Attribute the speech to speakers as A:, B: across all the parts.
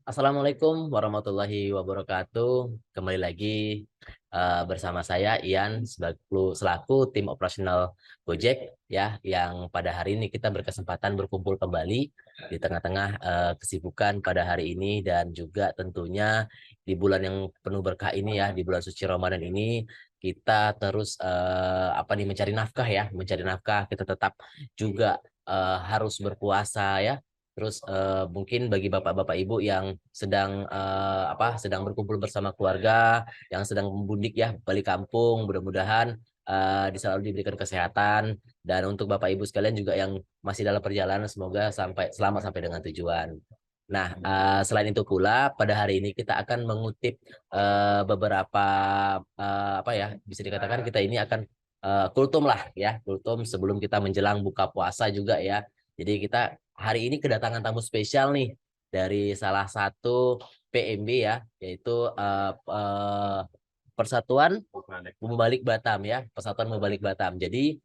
A: Assalamualaikum warahmatullahi wabarakatuh. Kembali lagi bersama saya Ian selaku tim operasional Gojek ya, yang pada hari ini kita berkesempatan berkumpul kembali di tengah-tengah kesibukan pada hari ini, dan juga tentunya di bulan yang penuh berkah ini ya, di bulan suci Ramadan ini kita terus mencari nafkah ya, mencari nafkah. Kita tetap juga harus berpuasa ya. Terus mungkin bagi bapak-bapak ibu yang sedang sedang berkumpul bersama keluarga, yang sedang mudik ya balik kampung, mudah-mudahan selalu diberikan kesehatan, dan untuk bapak ibu sekalian juga yang masih dalam perjalanan semoga selamat sampai dengan tujuan. Nah, selain itu pula pada hari ini kita akan mengutip beberapa bisa dikatakan kita ini akan kultum lah ya, kultum sebelum kita menjelang buka puasa juga ya. Jadi kita hari ini kedatangan tamu spesial nih dari salah satu PMB ya, yaitu Persatuan Mubalik Batam ya, Persatuan Mubalik Batam. Jadi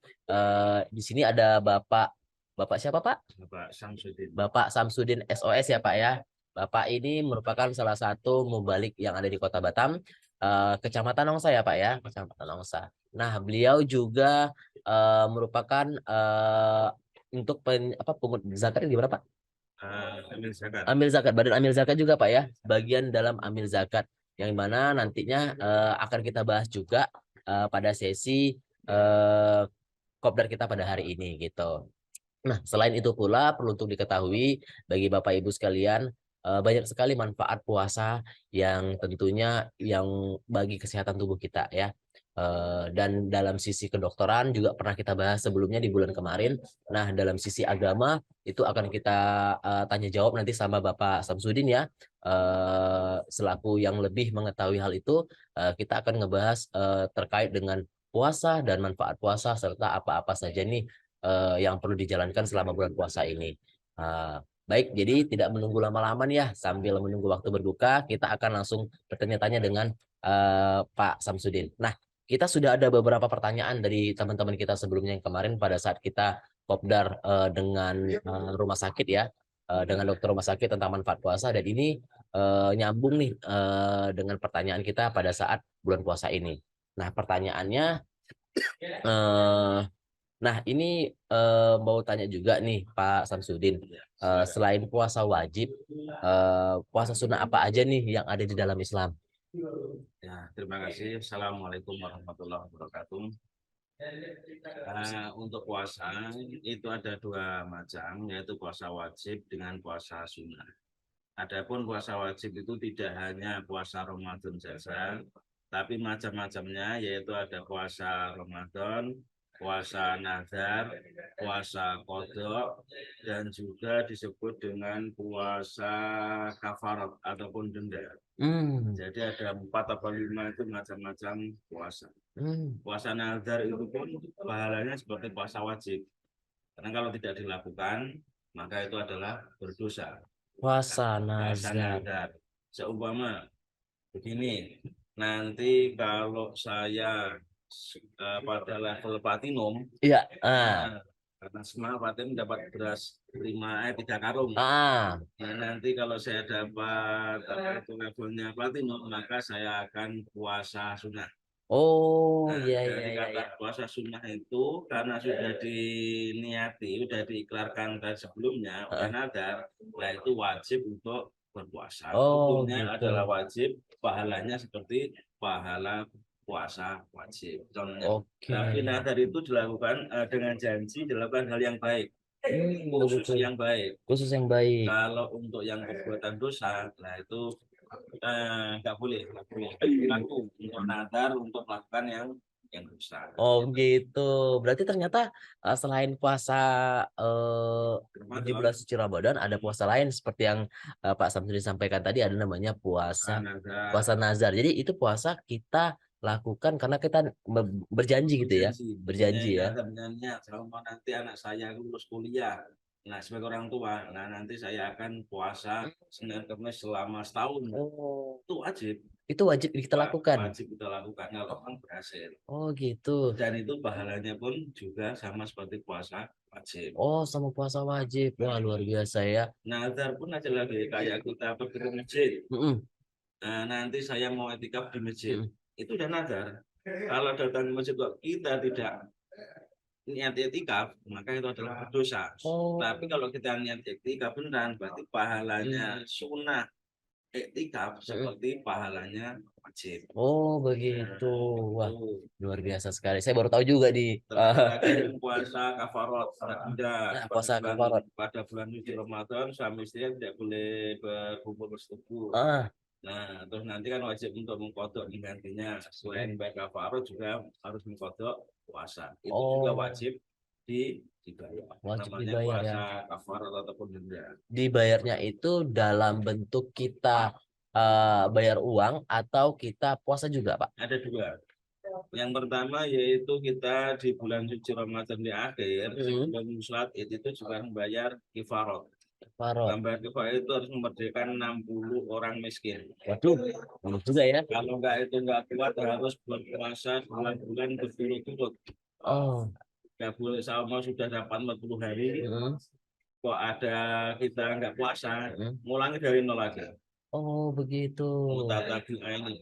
A: di sini ada Bapak siapa Pak?
B: Bapak Samsudin.
A: Bapak Samsudin SOS ya Pak ya. Bapak ini merupakan salah satu mubalik yang ada di Kota Batam, Kecamatan Nongsa ya Pak ya, Kecamatan Nongsa. Nah, beliau juga merupakan untuk pungut zakat di berapa?
B: Amil zakat.
A: Amil zakat, badan amil zakat juga Pak ya, bagian dalam amil zakat yang mana nantinya akan kita bahas juga pada sesi kopdar kita pada hari ini gitu. Nah, selain itu pula perlu untuk diketahui bagi Bapak Ibu sekalian, banyak sekali manfaat puasa yang tentunya yang bagi kesehatan tubuh kita ya. Dan dalam sisi kedokteran juga pernah kita bahas sebelumnya di bulan kemarin. Nah, dalam sisi agama itu akan kita tanya jawab nanti sama Bapak Samsudin ya. Selaku yang lebih mengetahui hal itu, kita akan ngebahas terkait dengan puasa dan manfaat puasa serta apa-apa saja nih yang perlu dijalankan selama bulan puasa ini. Baik, jadi tidak menunggu lama-lama nih ya, sambil menunggu waktu berbuka, kita akan langsung bertanya-tanya dengan Pak Samsudin. Nah, kita sudah ada beberapa pertanyaan dari teman-teman kita sebelumnya yang kemarin pada saat kita kopdar dengan rumah sakit ya, dengan dokter rumah sakit tentang manfaat puasa, dan ini nyambung nih dengan pertanyaan kita pada saat bulan puasa ini. Nah, pertanyaannya, eh, nah, ini mau tanya juga nih Pak Samsudin, selain puasa wajib, puasa sunnah apa aja nih yang ada di dalam Islam?
B: Ya, terima kasih. Assalamualaikum warahmatullahi wabarakatuh. Untuk puasa itu ada dua macam, yaitu puasa wajib dengan puasa sunnah. Adapun puasa wajib itu tidak hanya puasa Ramadan saja, tapi macam-macamnya, yaitu ada puasa Ramadan, puasa nazar, puasa qadha, dan juga disebut dengan puasa kafarat ataupun denda.
A: Hmm,
B: Jadi ada 4 atau 5 itu macam-macam puasa.
A: hmm.
B: Puasa nazar itu pun pahalanya seperti puasa wajib. Karena kalau tidak dilakukan, maka itu adalah berdosa.
A: Puasa
B: Puasa
A: nazar.
B: nazar. Seumpama begini, nanti kalau saya pada level platinum,
A: Iya,
B: karena semua platinum dapat beras 3 karung.
A: ah,
B: Nah, nanti kalau saya dapat itu levelnya platinum, maka saya akan puasa sunnah.
A: oh,
B: Nah,
A: iya, iya,
B: jadi
A: iya,
B: kata
A: iya.
B: puasa sunnah itu karena sudah diniati, sudah diiklarkan dari sebelumnya oleh
A: Heeh.
B: nadar, nah itu wajib untuk berpuasa.
A: Oh,
B: Hukumnya
A: gitu.
B: adalah wajib, pahalanya seperti pahala puasa wajib. Contohnya.
A: Oke.
B: Tapi nadar itu dilakukan dengan janji dilakukan hal yang baik, khusus
A: Betul.
B: yang baik.
A: Khusus yang baik.
B: Kalau untuk yang perbuatan dosa, nah itu nggak boleh, nggak boleh. Laku untuk nadar untuk melakukan yang dosa.
A: Oh, gitu. Berarti ternyata selain puasa di
B: Ramadan,
A: bulan suci Ramadan, ada puasa lain seperti yang Pak Samsudin sampaikan tadi, ada namanya
B: puasa
A: puasa
B: nazar,
A: nazar. Jadi itu puasa kita lakukan karena kita berjanji gitu ya,
B: berjanji.
A: berjanji ya.
B: Nazar niat, selama nanti anak saya lulus kuliah, Nah, sebagai orang tua, nah nanti saya akan puasa Senin Kamis selama setahun.
A: Oh,
B: Itu wajib,
A: itu wajib kita lakukan.
B: wajib kita lakukan kalau orang berhasil.
A: Oh gitu.
B: Dan itu pahalanya pun juga sama seperti puasa wajib.
A: Oh, sama puasa wajib. Wah, luar biasa ya.
B: Nazar pun aja lagi kayak kita pergi ke masjid.
A: Mm-mm,
B: Nah, nanti saya mau etikaf di masjid.
A: mm-mm.
B: Itu udah nazar. Kalau datang ke masjid kok kita tidak niat etikaf, maka itu adalah berdosa.
A: Oh,
B: Tapi kalau kita niat etikaf beneran, berarti pahalanya sunnah etikaf
A: mm-mm.
B: seperti pahalanya wajib.
A: Oh, begitu. Wah,
B: Itu
A: luar biasa sekali. Saya baru tahu juga di
B: termasuk lagi yang puasa kafarot. Tidak
A: nah, puasa kafarat.
B: pada bulan suci Ramadan suami istri tidak boleh berkumpul bersetubuh.
A: Ah,
B: Nah, terus nanti kan wajib untuk mengkodok menggantinya. Selain bayar kafarot juga harus mengkodok puasa. Itu juga
A: oh,
B: wajib dibayar.
A: wajib
B: Namanya
A: dibayar ya.
B: puasa kafarot ataupun denda.
A: Dibayarnya itu dalam bentuk kita bayar uang atau kita puasa juga, Pak?
B: Ada dua. Yang pertama yaitu kita di bulan suci Ramadan di akhir, sebelum sholat id itu juga membayar kifarot.
A: Kafarat.
B: Membayar kifarot itu harus memerdekakan 60 orang miskin.
A: Waduh, benar juga ya.
B: Kalau enggak itu enggak kuat harus berpuasa bulan-bulan berturut-turut.
A: Oh,
B: Enggak boleh sama sudah dapat 40 hari,
A: mm,
B: kok ada kita enggak puasa,
A: mm.
B: ngulangi dari nol lagi.
A: Oh begitu.
B: Mutatabu ini,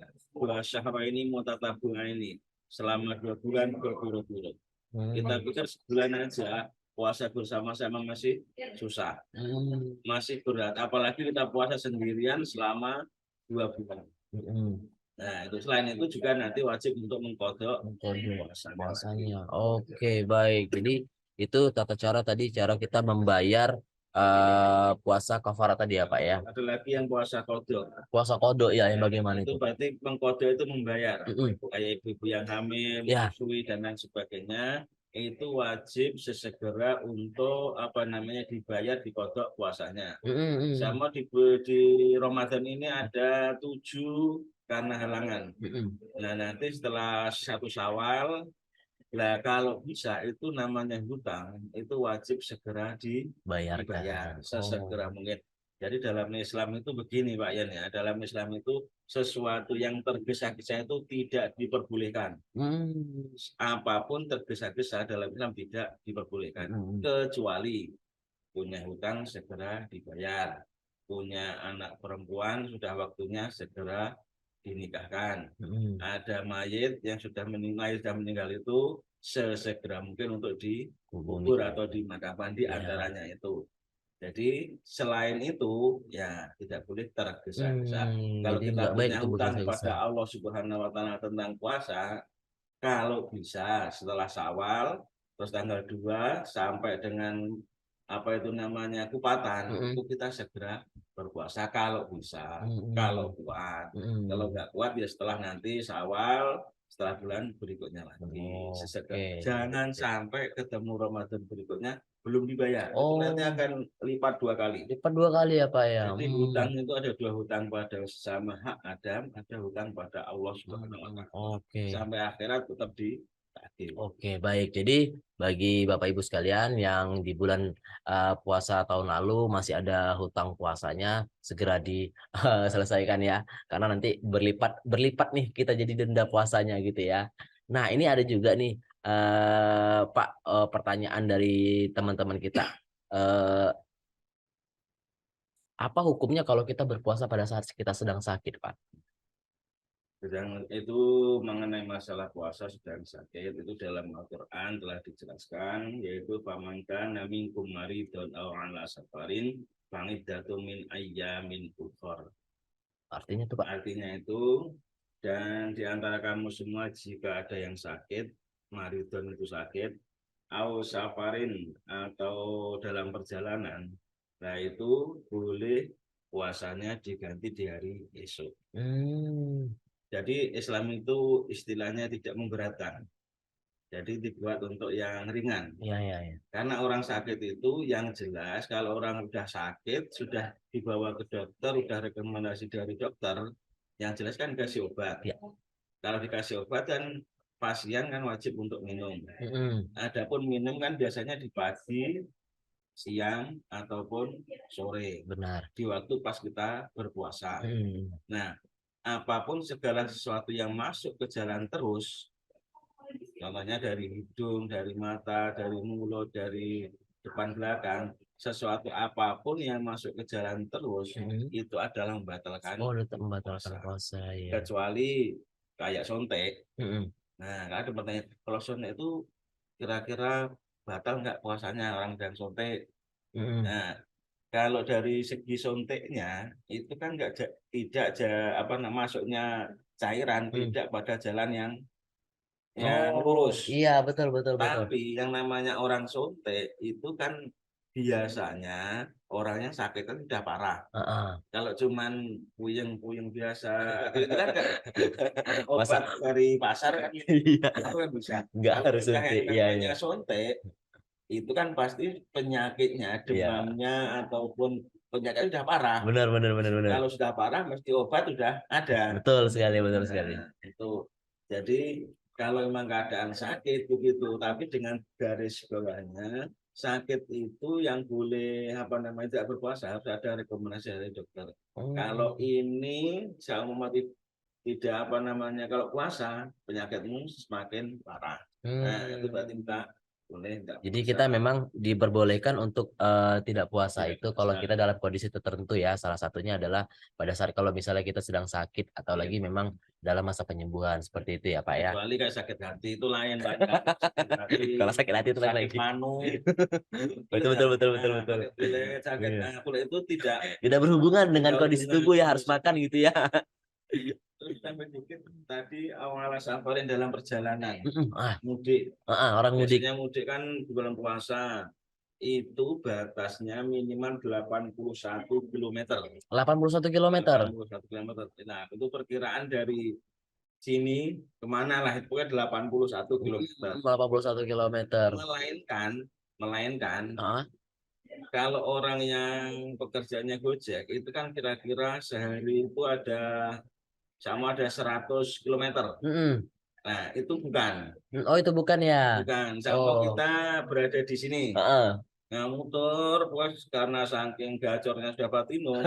B: ini mutatabu ini selama 2 bulan berturut-turut. Kita
A: Hmm,
B: pikir sebulan aja puasa bersama-sama masih susah, masih berat. Apalagi kita puasa sendirian selama 2 bulan.
A: mm.
B: Nah, itu selain itu juga nanti wajib untuk mengkodok
A: Kode
B: puasanya lagi.
A: puasanya. Oke, baik. Jadi itu tata cara tadi cara kita membayar puasa kafarat tadi ya, Pak ya.
B: Ada lagi yang puasa kodok.
A: Puasa kodok ya, yang bagaimana
B: Itu
A: itu, Pak?
B: berarti mengkodok itu membayar.
A: Mm-mm.
B: Kayak ibu-ibu yang hamil,
A: Ya.
B: menyusui dan lain sebagainya, itu wajib sesegera untuk apa namanya dibayar di kodok puasanya.
A: Mm-mm.
B: Sama di Ramadan ini ada 7 karena halangan.
A: Mm-mm.
B: Nah, nanti setelah 1 Syawal, lah kalau bisa itu namanya hutang, itu wajib segera dibayar
A: Bayarkan. Oh.
B: sesegera mungkin. Jadi dalam Islam itu begini Pak Yan ya, dalam Islam itu sesuatu yang tergesa-gesa itu tidak diperbolehkan.
A: Mm.
B: Apapun tergesa-gesa dalam Islam tidak diperbolehkan.
A: Mm-mm.
B: Kecuali punya hutang segera dibayar. Punya anak perempuan sudah waktunya segera dinikahkan.
A: Mm-mm.
B: Ada mayit yang sudah meninggal itu sesegera mungkin untuk
A: Hubungi.
B: dikubur atau dimakamkan di
A: Ya.
B: antaranya itu. Jadi selain itu ya tidak boleh tergesa-gesa. Kalau
A: Jadi
B: kita
A: nggak baik
B: punya
A: itu
B: hutang
A: bergesa-gesa.
B: pada Allah Subhanahu wa taala tentang puasa, kalau bisa setelah Syawal terus tanggal 2 sampai dengan apa itu namanya kupatan itu
A: Mm-mm.
B: kita segera berpuasa kalau bisa, kalau
A: Mm-mm.
B: kuat. Kalau
A: Mm-mm.
B: nggak kuat ya setelah nanti Syawal, setelah bulan berikutnya lagi.
A: Oke.
B: Jangan sampai ketemu Ramadan berikutnya belum dibayar. Itu nanti
A: Oh,
B: akan lipat 2 kali.
A: lipat 2 kali ya, Pak ya.
B: Jadi hutang itu ada 2 hutang pada sesama hak Adam, ada hutang pada Allah Subhanahu wa taala.
A: Oke.
B: Sampai akhirat tetap ditagih.
A: Oke, baik. Jadi bagi Bapak Ibu sekalian yang di bulan puasa tahun lalu masih ada hutang puasanya, segera diselesaikan ya. Karena nanti berlipat berlipat nih kita jadi denda puasanya gitu ya. Nah, ini ada juga nih Pak, pertanyaan dari teman-teman kita. Eh, apa hukumnya kalau kita berpuasa pada saat kita sedang sakit, Pak?
B: Sedang itu mengenai masalah puasa sedang sakit itu dalam Al-Quran telah dijelaskan yaitu pamankan minkum maridun aw ala safarin fa'iddatun min ayyamin ukhar.
A: Artinya tuh, Pak.
B: Artinya itu dan di antara kamu semua jika ada yang sakit, maridun itu sakit, aw safarin atau dalam perjalanan, nah itu boleh puasanya diganti di hari esok.
A: Hmm,
B: Jadi Islam itu istilahnya tidak memberatkan. Jadi dibuat untuk yang ringan.
A: ya, ya, ya.
B: Karena orang sakit itu yang jelas kalau orang sudah sakit, sudah dibawa ke dokter, sudah rekomendasi dari dokter, yang jelas kan dikasih obat.
A: Ya.
B: Kalau dikasih obat kan pasien kan wajib untuk minum.
A: Mm-mm.
B: Adapun minum kan biasanya di pagi siang ataupun sore
A: Benar.
B: di waktu pas kita berpuasa.
A: Mm.
B: Nah, apapun segala sesuatu yang masuk ke jalan terus, contohnya dari hidung, dari mata, dari mulut, dari depan belakang, sesuatu apapun yang masuk ke jalan terus
A: Mm.
B: itu adalah membatalkan
A: Oh, tetap membatalkan
B: puasa.
A: puasa ya.
B: Kecuali kayak sontek.
A: Mm.
B: Nah, ada pertanyaan, kalau sontek itu kira-kira batal nggak puasanya orang dan sontek?
A: Mm.
B: Nah, kalau dari segi sonteknya itu kan nggak tidak masuknya cairan
A: Mm.
B: tidak pada jalan yang
A: Oh,
B: lurus.
A: iya betul betul betul.
B: Tapi yang namanya orang sontek itu kan biasanya orangnya sakit kan sudah parah.
A: Heeh.
B: Kalau cuman puyeng-puyeng biasa, itu kan nggak
A: Masa
B: obat dari pasar kan
A: iya
B: itu kan bisa.
A: nggak
B: Kalau
A: harus
B: sudah
A: suntik.
B: yang
A: Iya iya.
B: namanya sontek itu kan pasti penyakitnya,
A: Iya.
B: demamnya ataupun penyakitnya sudah parah.
A: Benar benar benar benar.
B: Kalau sudah parah mesti obat sudah ada.
A: Betul sekali betul sekali.
B: Nah, itu. Jadi kalau memang keadaan sakit begitu, tapi dengan garis bawahnya sakit itu yang boleh tidak berpuasa harus ada rekomendasi dari dokter. Kalau
A: Oh.
B: ini saya tidak kalau puasa penyakitmu semakin parah. Nah, itu berarti
A: Hmm.
B: kita boleh tidak
A: Jadi
B: puasa.
A: kita memang diperbolehkan untuk tidak puasa
B: Tidak
A: itu kalau
B: puasa.
A: kita dalam kondisi tertentu ya. Salah satunya adalah pada saat kalau misalnya kita sedang sakit atau
B: Ya.
A: lagi memang dalam masa penyembuhan seperti itu ya Pak ya.
B: Kecuali kayak sakit hati itu lain Pak. Sakit hati,
A: Kalau sakit hati itu lain
B: sakit
A: lagi.
B: manu, itu
A: Betul betul
B: ya.
A: betul betul
B: Nah,
A: betul.
B: kulit sakit
A: Iya.
B: kulit itu tidak
A: Tidak berhubungan dengan
B: tidak
A: kondisi
B: berhubungan
A: tubuh
B: dengan
A: ya harus
B: kondisi
A: makan gitu
B: tubuh.
A: ya.
B: Terus tambah dikit tadi awal safarin dalam perjalanan
A: Mm-mm.
B: mudik.
A: Orang mudik
B: Biasanya mudik kan di bulan puasa itu batasnya minimal 81 km.
A: 81 kilometer.
B: 81 km. Nah, itu perkiraan dari sini kemana lah itu kan 81 km.
A: 81 kilometer.
B: Melainkan
A: Ah,
B: kalau orang yang pekerjaannya Gojek itu kan kira-kira sehari itu ada 100 km.
A: mm-mm.
B: Nah, itu bukan.
A: Oh itu bukan ya.
B: Bukan. Sama
A: Oh.
B: kita berada di sini.
A: Heeh.
B: Nah, motor puas karena saking gacornya sudah platinum,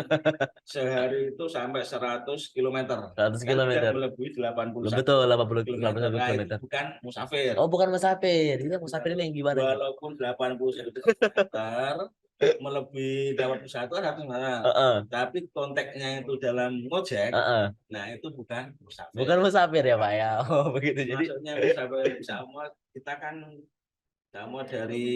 B: sehari itu sampai 100 km.
A: 100
B: Kan sudah
A: kilometer.
B: melebihi delapan puluh
A: Betul
B: satu
A: 80
B: kilometer.
A: 81
B: Nah, itu
A: kilometer.
B: bukan musafir.
A: Oh bukan musafir. Ini musafir ini yang gimana nih?
B: Walaupun 81 kilometer, melebihi 81 kan harus mana.
A: Heeh.
B: Tapi konteksnya itu dalam ngojek,
A: Heeh.
B: nah itu bukan musafir.
A: Bukan musafir ya
B: Bukan
A: Pak ya.
B: musafir.
A: Oh begitu. Jadi
B: Maksudnya musafir sama kita kan kamu dari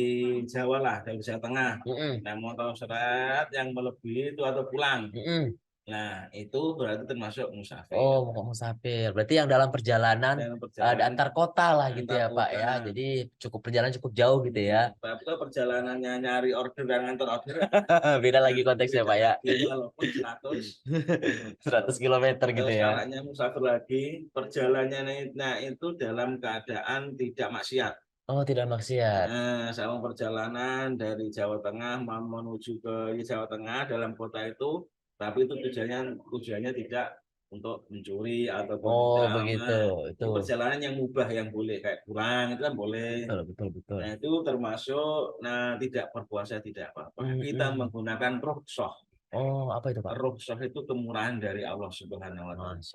B: Jawa lah, dari Jawa Tengah.
A: mm-mm.
B: Nah, motor seret yang melebihi itu atau pulang.
A: Mm-mm.
B: Nah, itu berarti termasuk
A: Oh,
B: musafir.
A: mau musafir. Berarti yang dalam perjalanan
B: Dan
A: antar
B: perjalanan
A: kota lah gitu
B: antar
A: ya, Pak
B: kota.
A: ya. Jadi cukup perjalanan cukup jauh gitu ya.
B: Tapi kalau perjalanannya nyari order dan ngantor order,
A: Beda
B: nah,
A: lagi konteksnya,
B: beda
A: Pak ya.
B: lagi walaupun 100.
A: 100 kilometer gitu
B: Terus
A: ya.
B: kalanya musafir lagi, perjalanannya nah itu dalam keadaan tidak maksiat.
A: Oh, tidak maksiat.
B: Nah, sama perjalanan dari Jawa Tengah menuju ke Jawa Tengah dalam kota itu, tapi itu tujuannya tidak untuk mencuri ataupun
A: Oh,
B: tidak
A: begitu.
B: aman.
A: Itu
B: Itu perjalanan yang mubah yang boleh kayak kurang itu kan boleh.
A: betul, betul, betul.
B: Nah, itu termasuk tidak berpuasa tidak apa-apa. Kita
A: Mm-mm.
B: menggunakan rukhsah.
A: Oh, apa itu, Pak?
B: Rukhsah itu kemurahan dari Allah Subhanahu wa taala.
A: Mas.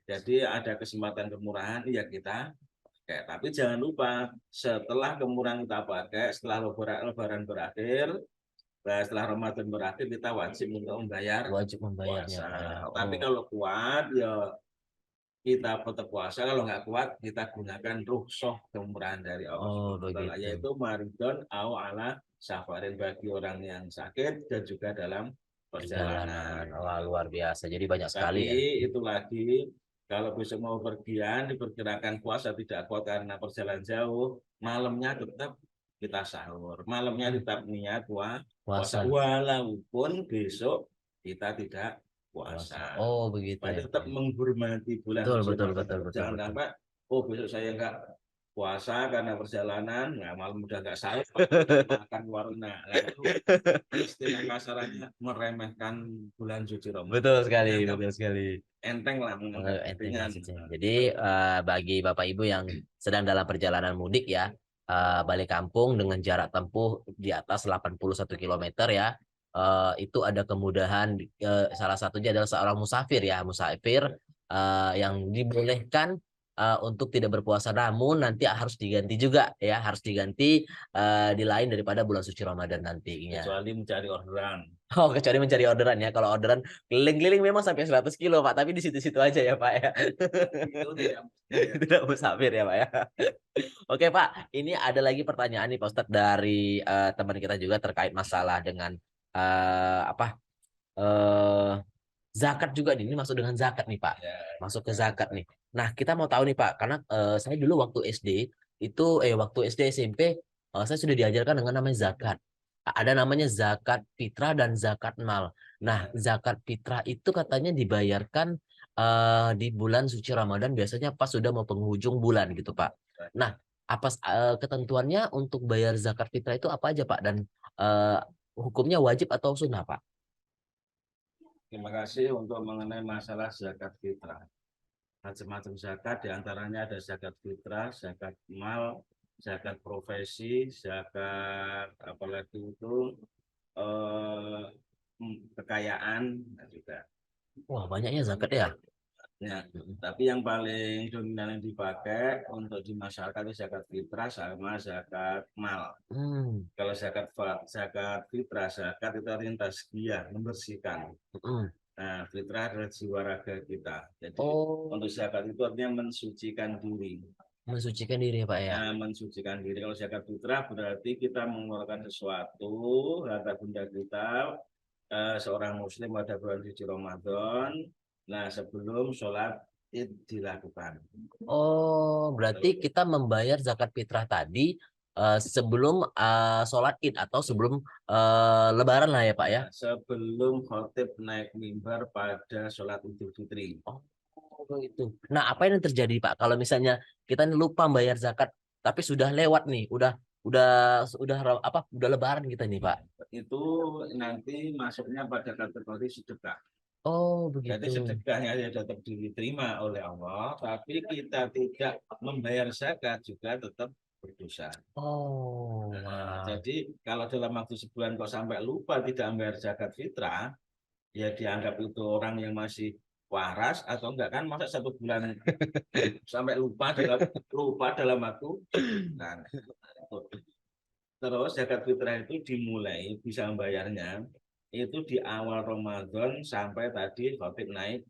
B: Jadi ada kesempatan kemurahan ya kita pakai. Tapi jangan lupa setelah kemurahan kita pakai, setelah lebaran berakhir, setelah Ramadan berakhir kita wajib untuk membayar
A: Wajib membayarnya,
B: puasa.
A: Pak ya.
B: Tapi
A: Oh.
B: kalau kuat ya kita tetap puasa. Kalau nggak kuat kita gunakan rukhsah kemurahan dari Allah
A: Oh,
B: Subhanahu wa taala,
A: begitu.
B: yaitu maridon au ala safarin bagi orang yang sakit dan juga dalam
A: Perjalanan.
B: perjalanan.
A: Wah, luar biasa. Jadi banyak sekali
B: Tapi
A: ya.
B: itu lagi, kalau besok mau pergian, diperkirakan puasa tidak kuat karena perjalanan jauh, malamnya tetap kita sahur. Malamnya tetap niat puasa.
A: Puasa.
B: Walaupun besok kita tidak
A: Puasa.
B: puasa.
A: Oh, begitu
B: Supaya
A: ya, Pak
B: tetap
A: ya.
B: menghormati bulan
A: Betul,
B: suci
A: betul,
B: Ramadan.
A: betul, betul,
B: Jangan
A: betul.
B: sampai, oh besok saya enggak puasa karena perjalanan, nggak malam udah nggak sahur, makan warna. Nah, itu istilah kasarannya meremehkan bulan suci Ramadan.
A: Betul sekali,
B: Menganggap
A: betul sekali.
B: enteng lah, menganggap
A: Enteng
B: ringan.
A: maksudnya. Jadi bagi Bapak Ibu yang sedang dalam perjalanan mudik ya, balik kampung dengan jarak tempuh di atas 81 kilometer ya. Itu ada kemudahan, salah satunya adalah seorang musafir ya, musafir yang dibolehkan untuk tidak berpuasa, namun nanti harus diganti juga ya, harus diganti di lain daripada bulan suci Ramadan nantinya.
B: Kecuali mencari orderan.
A: Oh, kecuali mencari orderan ya. Kalau orderan keliling-keliling memang sampai 100 kilo, Pak. Tapi di situ-situ aja ya, Pak ya.
B: Itu tidak mustahil.
A: Tidak musafir ya, Pak ya. Oke, Pak. Ini ada lagi pertanyaan nih, Pak Ustadz, dari teman kita juga terkait masalah dengan apa? eh zakat juga nih. Ini masuk dengan zakat nih, Pak.
B: Ya,
A: Masuk ke zakat nih. Nah, kita mau tahu nih, Pak, karena saya dulu waktu SD itu waktu SD SMP saya sudah diajarkan dengan namanya zakat. Ada namanya zakat fitrah dan zakat mal. Nah, zakat fitrah itu katanya dibayarkan di bulan suci Ramadan, biasanya pas sudah mau penghujung bulan gitu, Pak. Nah, apa ketentuannya untuk bayar zakat fitrah itu apa aja, Pak? Dan eh, hukumnya wajib atau sunnah, Pak?
B: terima kasih untuk mengenai masalah zakat fitrah. Macam-macam zakat, diantaranya ada zakat fitrah, zakat mal, zakat profesi, zakat apalagi itu eh, kekayaan juga.
A: Wah, banyaknya zakat ya.
B: Ya, tapi yang paling dominan yang dipakai untuk di masyarakat itu zakat fitrah sama zakat mal.
A: Hmm.
B: Kalau zakat fitrah, zakat itu artinya tazkiyah, membersihkan.
A: Hmm.
B: Nah, fitrah adalah jiwa raga kita. Jadi
A: Oh,
B: untuk zakat itu artinya mensucikan diri.
A: mensucikan diri ya, Pak ya.
B: Nah, mensucikan diri. Kalau zakat fitrah berarti kita mengeluarkan sesuatu harta benda kita, seorang muslim pada bulan suci Ramadan. Nah, sebelum sholat id dilakukan.
A: Oh, berarti kita membayar zakat fitrah tadi sebelum sholat Id atau sebelum Lebaran lah ya, Pak ya.
B: Nah, sebelum khotib naik mimbar pada sholat Idul Fitri.
A: Oh, begitu. Nah, apa yang terjadi, Pak? Kalau misalnya kita nih lupa bayar zakat, tapi sudah lewat nih, udah udah Lebaran kita nih, Pak.
B: Itu nanti masuknya pada kategori sedekah.
A: Oh,
B: Jadi
A: begitu.
B: sedekahnya ya tetap diterima oleh Allah, tapi kita tidak membayar zakat juga tetap berdosa.
A: Oh, wah.
B: Jadi kalau dalam waktu sebulan kok sampai lupa tidak membayar zakat fitrah, ya dianggap itu orang yang masih waras atau enggak, kan masa 1 bulan sampai lupa dalam waktu sebulan. Terus zakat fitrah itu dimulai bisa membayarnya itu di awal Ramadan sampai tadi khotib naik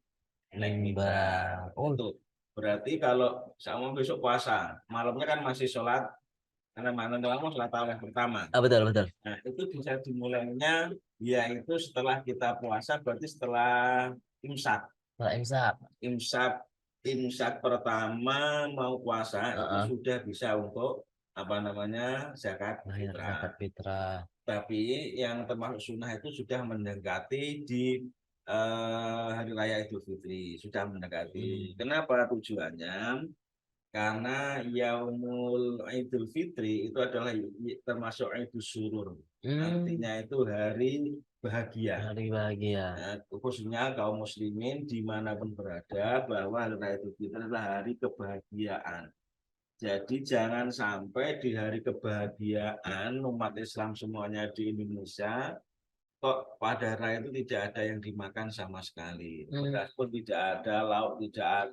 B: mimbar.
A: Mimbar. Oh,
B: Itu berarti kalau sama besok puasa, malamnya kan masih sholat, karena malam sholat tarawih pertama.
A: betul, betul.
B: Nah, itu bisa dimulainya yaitu setelah kita puasa, berarti setelah imsak.
A: Setelah imsak.
B: Imsak imsak pertama mau puasa itu
A: Heeh.
B: sudah bisa untuk apa namanya zakat
A: Bayar
B: fitrah.
A: zakat fitrah.
B: Tapi yang termasuk sunnah itu sudah mendekati di hari raya Idul Fitri, sudah mendekati.
A: Hmm.
B: Kenapa tujuannya? Karena Yaumul Idul Fitri itu adalah termasuk Idul Surur.
A: Hmm.
B: Artinya itu hari bahagia.
A: Hari bahagia.
B: Nah, khususnya kaum muslimin dimanapun berada bahwa hari raya Idul Fitri adalah hari kebahagiaan. Jadi jangan sampai di hari kebahagiaan umat Islam semuanya di Indonesia kok pada raya itu tidak ada yang dimakan sama sekali.
A: Hmm.
B: Beras pun tidak ada, lauk tidak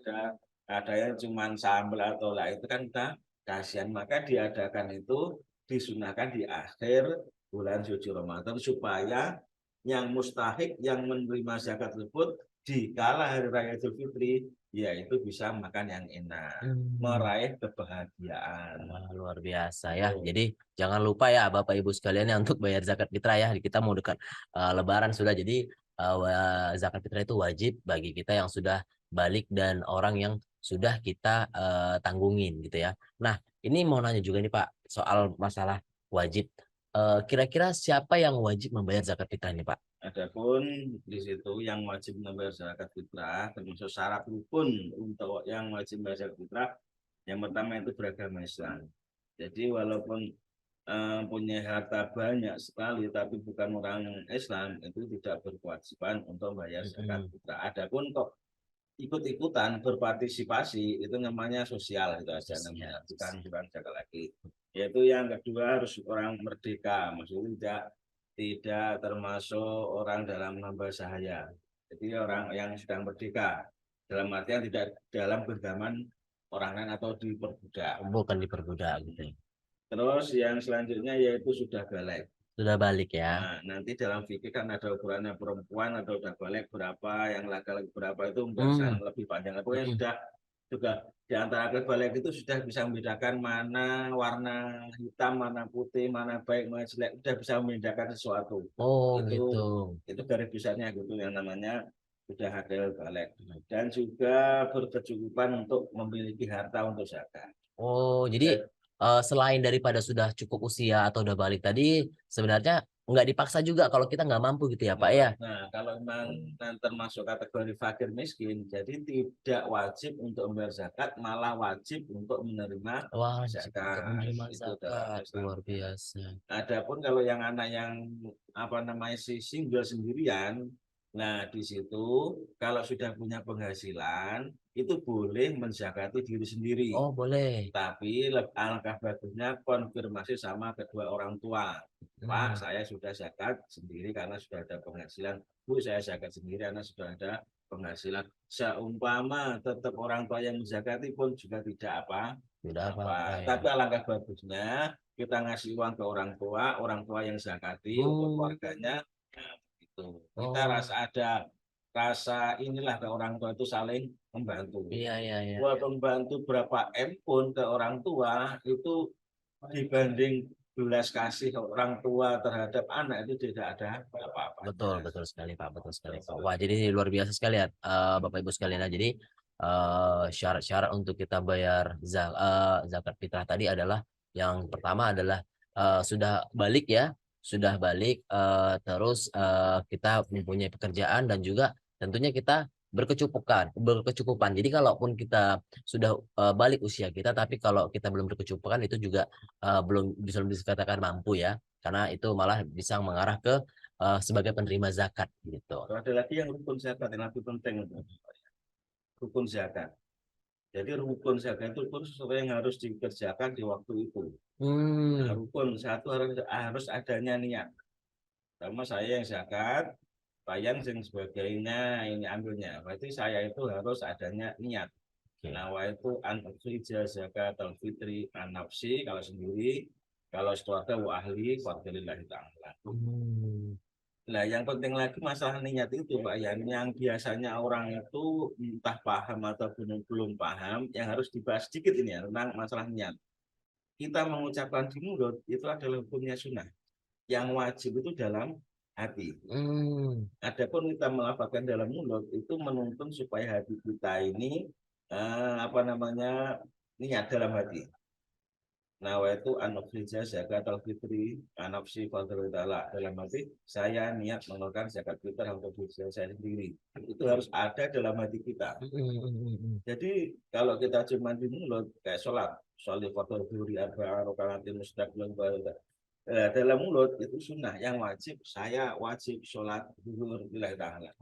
B: ada yang cuma sambal atau lah itu kan kita kasihan. Maka diadakan itu disunahkan di akhir bulan suci Ramadan supaya yang mustahik yang menerima zakat tersebut di kala hari raya Idul Fitri yaitu bisa makan yang enak,
A: Hmm.
B: meraih kebahagiaan.
A: Wah, luar biasa ya. Jadi jangan lupa ya Bapak Ibu sekalian ya untuk bayar zakat fitrah ya. Kita mau dekat Lebaran sudah. Jadi zakat fitrah itu wajib bagi kita yang sudah balik dan orang yang sudah kita tanggungin gitu ya. Nah, ini mau nanya juga nih Pak soal masalah wajib. Kira-kira siapa yang wajib membayar zakat fitrah nih Pak?
B: Adapun di situ yang wajib membayar zakat fitrah termasuk syarat rukun untuk yang wajib membayar zakat fitrah. Yang pertama itu beragama Islam. Jadi walaupun punya harta banyak sekali tapi bukan orang Islam itu tidak berkewajiban untuk membayar zakat
A: Mm-mm.
B: fitrah. Adapun kok ikut-ikutan berpartisipasi itu namanya sosial itu aja
A: Sosial.
B: namanya, bukan zakat lagi. Yaitu yang kedua harus orang merdeka, maksudnya tidak termasuk orang dalam hamba sahaya. Jadi orang yang sedang merdeka, dalam artian tidak dalam genggaman orang lain atau diperbudak.
A: Bukan diperbudak gitu ya.
B: Terus yang selanjutnya yaitu sudah balik.
A: Sudah balik ya.
B: Nah, nanti dalam fikih kan ada ukurannya perempuan atau udah balik berapa, yang laki-laki berapa itu pembahasan lebih panjang. Pokoknya sudah juga di antara balik itu sudah bisa membedakan mana warna hitam, mana putih, mana baik, mana jelek, sudah bisa membedakan sesuatu.
A: Oh gitu.
B: Itu garis besarnya gitu yang namanya sudah hasil balik. Dan juga berkecukupan untuk memiliki harta untuk zakat.
A: Oh jadi selain daripada sudah cukup usia atau udah balik tadi, sebenarnya nggak dipaksa juga kalau kita nggak mampu gitu ya Pak ya.
B: Nah, kalau memang termasuk kategori fakir miskin, jadi tidak wajib untuk membayar zakat, malah wajib untuk menerima
A: Wajib untuk
B: zakat.
A: menerima
B: Itu dalam
A: zakat,
B: Islam.
A: luar biasa.
B: Adapun kalau yang anak yang apa namanya single sendirian, nah di situ kalau sudah punya penghasilan itu boleh menzakati diri sendiri.
A: Oh boleh.
B: Tapi alangkah bagusnya konfirmasi sama kedua orang tua. Pak, saya sudah zakat sendiri karena sudah ada penghasilan. Bu, saya zakat sendiri karena sudah ada penghasilan. Seumpama tetap orang tua yang menzakati pun juga tidak
A: Tidak apa-apa
B: apa.
A: ya.
B: Tapi alangkah bagusnya kita ngasih uang ke orang tua yang zakati untuk keluarganya. Nah, itu. Kita rasa inilah ke orang tua itu saling membantu.
A: Iya.
B: Walaupun bantu berapa M pun ke orang tua itu dibanding belas kasih orang tua terhadap anak itu tidak ada apa-apa.
A: Betul sekali Pak, betul sekali Pak. Wah jadi luar biasa sekali ya Bapak Ibu sekalian. Nah, jadi syarat-syarat untuk kita bayar zakat fitrah tadi adalah yang pertama adalah sudah balik ya, sudah balik terus kita mempunyai pekerjaan dan juga tentunya kita berkecukupan. Jadi kalaupun kita sudah balik usia kita, tapi kalau kita belum berkecukupan itu juga belum bisa dikatakan mampu ya, karena itu malah bisa mengarah ke sebagai penerima zakat gitu.
B: Ada lagi yang rukun zakat yang lebih penting, rukun zakat. Jadi rukun zakat itu pun sesuatu yang harus dikerjakan di waktu itu. Nah, rukun satu harus adanya niat. Sama saya yang zakat, bayang yang sebagainya ini ambilnya. Berarti saya itu harus adanya niat. Nawa itu an-ukhrija zakat al-fitri an-nafsi kalau sendiri, kalau keluarga wa ahli fadlillahi ta'ala. Nah, yang penting lagi masalah niat itu, Pak, yang biasanya orang itu entah paham atau belum paham, yang harus dibahas sedikit ini ya, tentang masalah niat. Kita mengucapkan di mulut itu adalah hukumnya sunnah. Yang wajib itu dalam hati. Adapun kita melafalkan dalam mulut itu menuntun supaya hati kita ini niat dalam hati. Nawaitu an-ukhrija zakat al-fitri an-nafsi fadhil ta'ala, dalam hati saya niat mengeluarkan zakat fitrah untuk diri saya sendiri. Itu harus ada dalam hati kita. Jadi kalau kita cuma di mulut kayak sholat fardhu dhuhri arba'a raka'atin mustaqbilan dalam mulut itu sunnah, yang wajib saya wajib sholat zuhur lillahi ta'ala.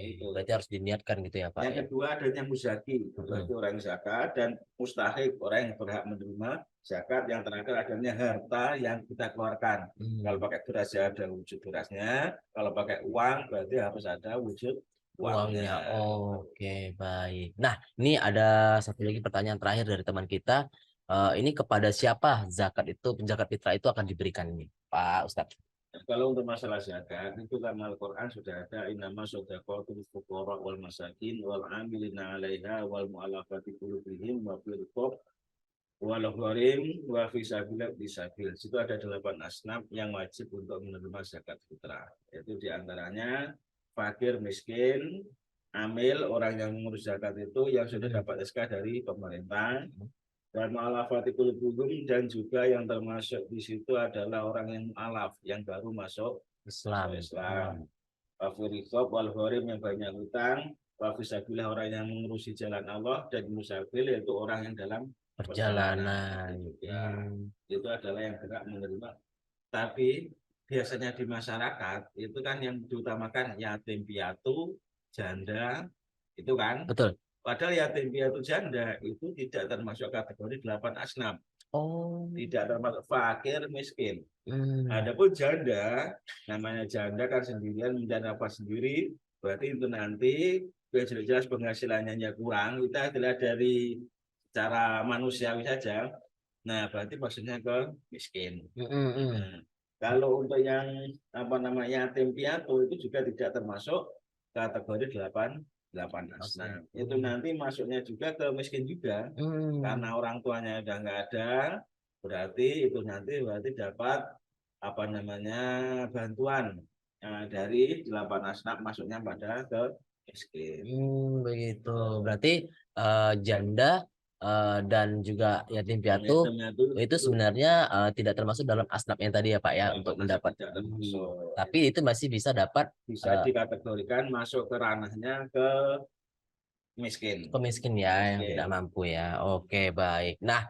A: Itu berarti harus diniatkan gitu ya Pak.
B: Yang kedua adanya muzaki, berarti orang zakat, dan mustahik, orang yang berhak menerima zakat. Yang terakhir adanya harta yang kita keluarkan. Kalau pakai beras ya ada wujud berasnya, kalau pakai uang berarti harus ada wujud uangnya.
A: Oke, baik. Nah, ini ada satu lagi pertanyaan terakhir dari teman kita. Ini kepada siapa zakat fitrah itu akan diberikan ini, Pak Ustadz?
B: Kalau untuk masalah zakat itu kan Al-Quran sudah ada innama shadaqatul fuqara wal masakin wal amilina 'alaiha wal mu'allafati qulubihim wa fil riqab wal gharim wa fi sabilillah. Situ ada 8 asnaf yang wajib untuk menerima zakat fitrah. Yaitu diantaranya fakir miskin, amil orang yang mengurus zakat itu yang sudah dapat SK dari pemerintah, dan mu'alafati qulubuhum, dan juga yang termasuk di situ adalah orang yang mu'alaf yang baru masuk Islam. Wafirikob wal gharim yang banyak hutang, wafisabilah orang yang mengurusi jalan Allah, dan musafir yaitu orang yang dalam perjalanan. Itu adalah yang berhak menerima. Tapi biasanya di masyarakat itu kan yang diutamakan yatim piatu, janda, itu kan.
A: Betul.
B: Padahal yatim piatu janda itu tidak termasuk kategori 8 asnaf.
A: Oh.
B: Tidak termasuk fakir miskin.
A: Hmm.
B: Adapun janda, namanya janda kan sendirian dan apa sendiri, berarti itu nanti jelas penghasilannya kurang, kita adalah dari cara manusiawi saja. Nah, berarti maksudnya ke miskin.
A: Mm-mm.
B: Nah, kalau untuk yang apa namanya yatim piatu itu juga tidak termasuk kategori 8
A: Oke.
B: asnaf. Itu nanti masuknya juga ke miskin juga
A: Hmm.
B: karena orang tuanya udah nggak ada, berarti itu nanti berarti dapat apa namanya bantuan dari 8 asnaf masuknya pada ke miskin.
A: Begitu. Berarti janda dan juga yatim
B: Dan
A: piatu
B: itemnya
A: itu
B: itu
A: sebenarnya tidak termasuk dalam asnaf yang tadi ya Pak ya
B: tidak
A: untuk
B: termasuk
A: mendapat.
B: tidak termasuk.
A: Tapi itu masih bisa dapat
B: Bisa
A: eh,
B: dikategorikan masuk ke ranahnya ke miskin.
A: pemiskin ya yang
B: Miskin.
A: tidak mampu ya. Oke, baik. Nah,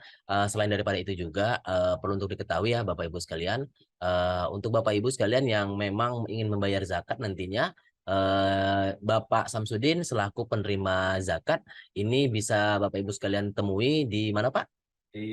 A: selain daripada itu juga perlu untuk diketahui ya Bapak Ibu sekalian, untuk Bapak Ibu sekalian yang memang ingin membayar zakat nantinya, Bapak Samsudin selaku penerima zakat ini bisa Bapak Ibu sekalian temui di mana Pak?
B: Di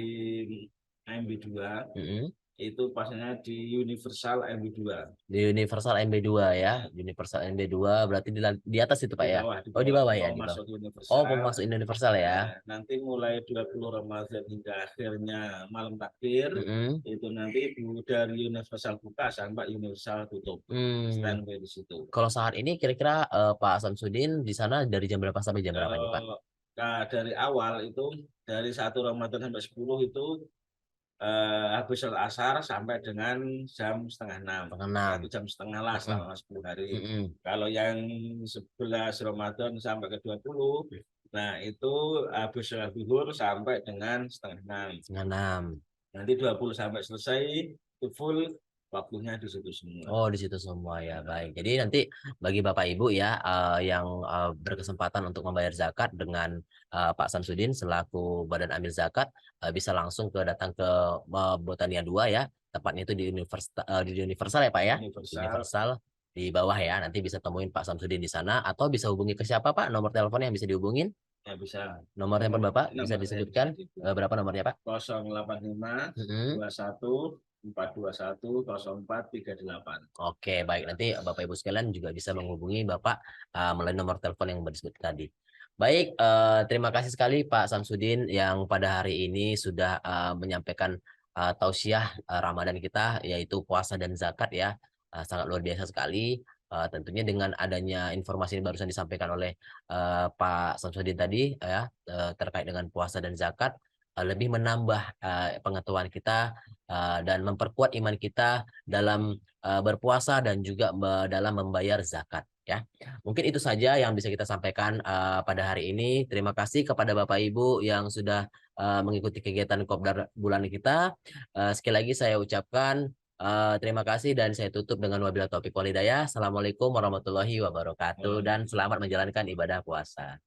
B: MB2
A: Mm-mm.
B: itu pasnya di Universal MB2.
A: Di Universal MB2 ya.
B: Nah,
A: Universal MB2 berarti di atas itu Pak
B: di
A: ya.
B: bawah, di
A: Oh, di
B: bawah
A: bawah ya,
B: mau
A: di bawah.
B: masuk
A: Oh,
B: Universal.
A: mau masuk Universal ya.
B: Nah, nanti mulai 20 Ramadan hingga akhirnya malam takbir
A: Mm-mm.
B: itu nanti dari Universal buka sampai Universal tutup.
A: Hmm.
B: Standby di situ.
A: Kalau saat ini kira-kira Pak Samsudin di sana dari jam berapa sampai jam berapa nih Pak?
B: Kalau dari awal itu dari 1 Ramadan sampai 10 itu habis sholat asar sampai dengan jam setengah 6.
A: 6.
B: 1 jam setengah lah
A: Mm-mm.
B: selama 10 hari.
A: Mm-mm.
B: Kalau yang 11 Ramadan sampai ke 20, nah itu habis sholat zuhur sampai dengan setengah 6.
A: Setengah 6.
B: Nanti 20 sampai selesai itu full waktunya di situ semua.
A: Oh, di situ semua ya.
B: Nah,
A: Baik. Jadi nanti bagi Bapak Ibu ya yang berkesempatan untuk membayar zakat dengan Pak Samsudin selaku Badan Amil Zakat bisa langsung datang ke Botania 2 ya. Tepatnya itu di Universal ya Pak ya.
B: Universal
A: Universal di bawah ya. Nanti bisa temuin Pak Samsudin di sana atau bisa hubungi ke siapa Pak? Nomor teleponnya yang bisa dihubungin?
B: ya bisa.
A: Nomor handphone Bapak bisa
B: Nomornya bisa
A: disebutkan
B: dihubungi.
A: berapa nomornya Pak?
B: 085
A: Mm-mm.
B: 21 421 0438.
A: Oke, baik. Nanti Bapak Ibu sekalian juga bisa menghubungi Bapak melalui nomor telepon yang disebut tadi. Baik, terima kasih sekali Pak Samsudin yang pada hari ini sudah menyampaikan tausiah Ramadan kita, yaitu puasa dan zakat ya. Sangat luar biasa sekali. Tentunya dengan adanya informasi yang barusan disampaikan oleh Pak Samsudin tadi ya terkait dengan puasa dan zakat, lebih menambah pengetahuan kita dan memperkuat iman kita dalam berpuasa dan juga dalam membayar zakat ya. Mungkin itu saja yang bisa kita sampaikan pada hari ini. Terima kasih kepada Bapak Ibu yang sudah mengikuti kegiatan Kopdar bulan kita. Sekali lagi saya ucapkan terima kasih dan saya tutup dengan wabillahi taufiq walhidayah. Assalamualaikum warahmatullahi wabarakatuh dan selamat menjalankan ibadah puasa.